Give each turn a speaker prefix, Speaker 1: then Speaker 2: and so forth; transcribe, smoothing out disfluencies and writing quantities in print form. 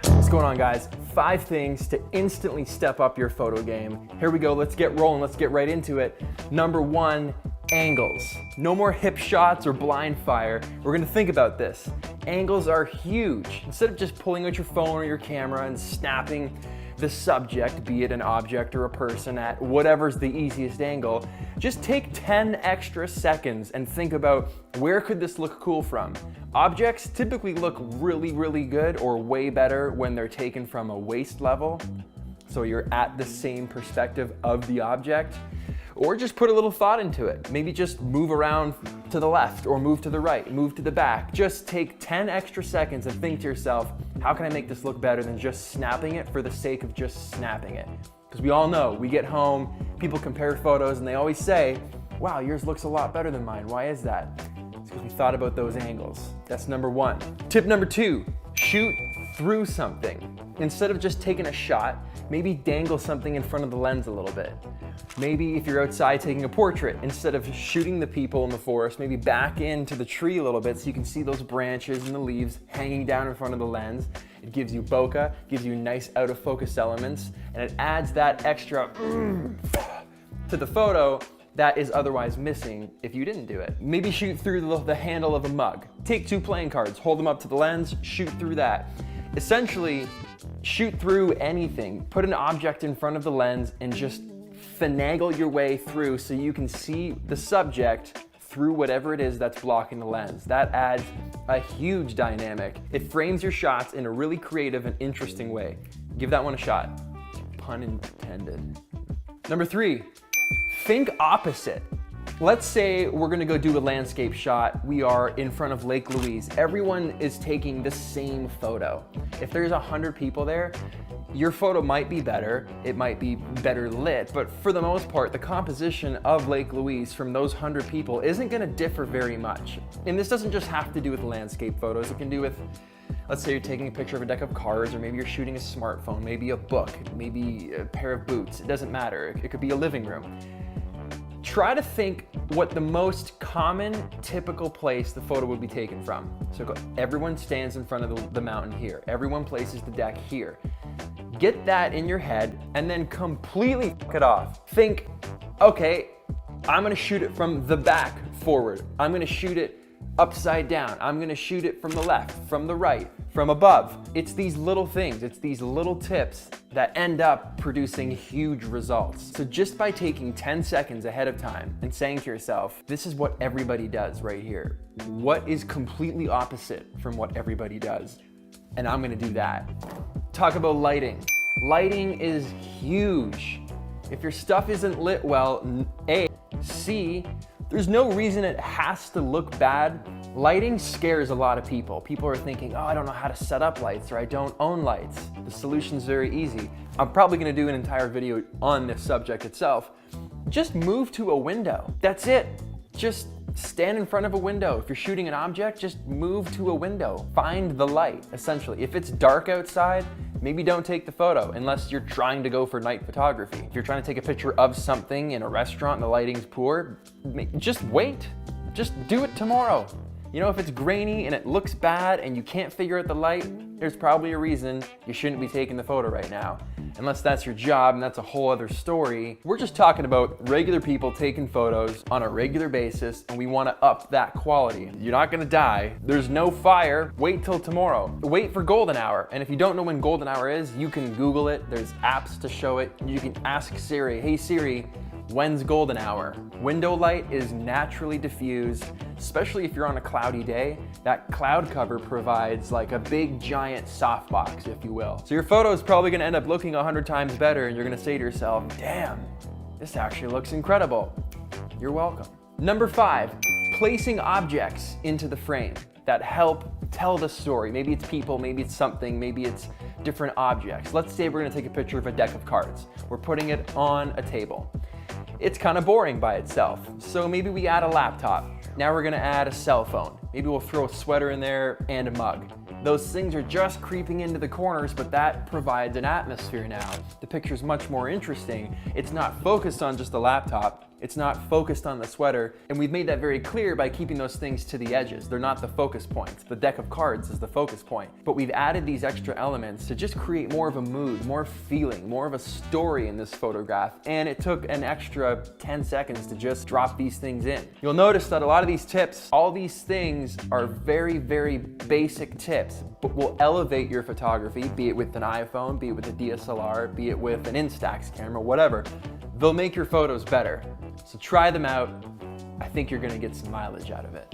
Speaker 1: What's going on, guys? 5 things to instantly step up your photo game. Here we go, let's get rolling, let's get right into it. Number 1, angles. No more hip shots or blind fire. We're gonna think about this. Angles are huge. Instead of just pulling out your phone or your camera and snapping the subject, be it an object or a person, at whatever's the easiest angle, just take 10 extra seconds and think about where could this look cool from. Objects typically look really, really good or way better when they're taken from a waist level, so you're at the same perspective of the object. Or just put a little thought into it. Maybe just move around to the left or move to the right, move to the back. Just take 10 extra seconds and think to yourself, how can I make this look better than just snapping it for the sake of just snapping it? Because we all know, we get home, people compare photos and they always say, wow, yours looks a lot better than mine. Why is that? It's because we thought about those angles. That's number 1. Tip number 2, shoot through something. Instead of just taking a shot, maybe dangle something in front of the lens a little bit. Maybe if you're outside taking a portrait, instead of shooting the people in the forest, maybe back into the tree a little bit so you can see those branches and the leaves hanging down in front of the lens. It gives you bokeh, gives you nice out of focus elements, and it adds that extra to the photo that is otherwise missing if you didn't do it. Maybe shoot through the handle of a mug. Take 2 playing cards, hold them up to the lens, shoot through that. Essentially, shoot through anything. Put an object in front of the lens and just finagle your way through so you can see the subject through whatever it is that's blocking the lens. That adds a huge dynamic. It frames your shots in a really creative and interesting way. Give that one a shot. Pun intended. Number 3, think opposite. Let's say we're gonna go do a landscape shot. We are in front of Lake Louise. Everyone is taking the same photo. If there's 100 people there, your photo might be better, it might be better lit, but for the most part, the composition of Lake Louise from those 100 people isn't gonna differ very much. And this doesn't just have to do with landscape photos, it can do with, let's say you're taking a picture of a deck of cards, or maybe you're shooting a smartphone, maybe a book, maybe a pair of boots, it doesn't matter, it could be a living room. Try to think what the most common, typical place the photo would be taken from. So everyone stands in front of the mountain here. Everyone places the deck here. Get that in your head and then completely fuck it off. Think, okay, I'm gonna shoot it from the back forward. I'm gonna shoot it upside down. I'm gonna shoot it from the left, from the right, from above. It's these little things, it's these little tips that end up producing huge results. So just by taking 10 seconds ahead of time and saying to yourself, this is what everybody does right here. What is completely opposite from what everybody does? And I'm gonna do that. Talk about lighting. Lighting is huge. If your stuff isn't lit well, C, there's no reason it has to look bad. Lighting scares a lot of people. People are thinking, oh, I don't know how to set up lights, or I don't own lights. The solution's very easy. I'm probably gonna do an entire video on this subject itself. Just move to a window. That's it. Just stand in front of a window. If you're shooting an object, just move to a window. Find the light, essentially. If it's dark outside, maybe don't take the photo unless you're trying to go for night photography. If you're trying to take a picture of something in a restaurant and the lighting's poor, just wait. Just do it tomorrow. You know, if it's grainy and it looks bad and you can't figure out the light, there's probably a reason you shouldn't be taking the photo right now. Unless that's your job, and that's a whole other story. We're just talking about regular people taking photos on a regular basis, and we wanna up that quality. You're not gonna die. There's no fire. Wait till tomorrow. Wait for golden hour. And if you don't know when golden hour is, you can Google it. There's apps to show it. You can ask Siri, hey Siri, when's golden hour? Window light is naturally diffused, especially if you're on a cloudy day. That cloud cover provides like a big giant softbox, if you will. So your photo is probably gonna end up looking 100 times better, and you're gonna say to yourself, damn, this actually looks incredible. You're welcome. Number 5, placing objects into the frame that help tell the story. Maybe it's people, maybe it's something, maybe it's different objects. Let's say we're gonna take a picture of a deck of cards. We're putting it on a table. It's kind of boring by itself. So maybe we add a laptop. Now we're gonna add a cell phone. Maybe we'll throw a sweater in there and a mug. Those things are just creeping into the corners, but that provides an atmosphere now. The picture's much more interesting. It's not focused on just the laptop. It's not focused on the sweater, and we've made that very clear by keeping those things to the edges. They're not the focus points. The deck of cards is the focus point. But we've added these extra elements to just create more of a mood, more feeling, more of a story in this photograph, and it took an extra 10 seconds to just drop these things in. You'll notice that a lot of these tips, all these things are very, very basic tips, but will elevate your photography, be it with an iPhone, be it with a DSLR, be it with an Instax camera, whatever. They'll make your photos better. So try them out. I think you're gonna get some mileage out of it.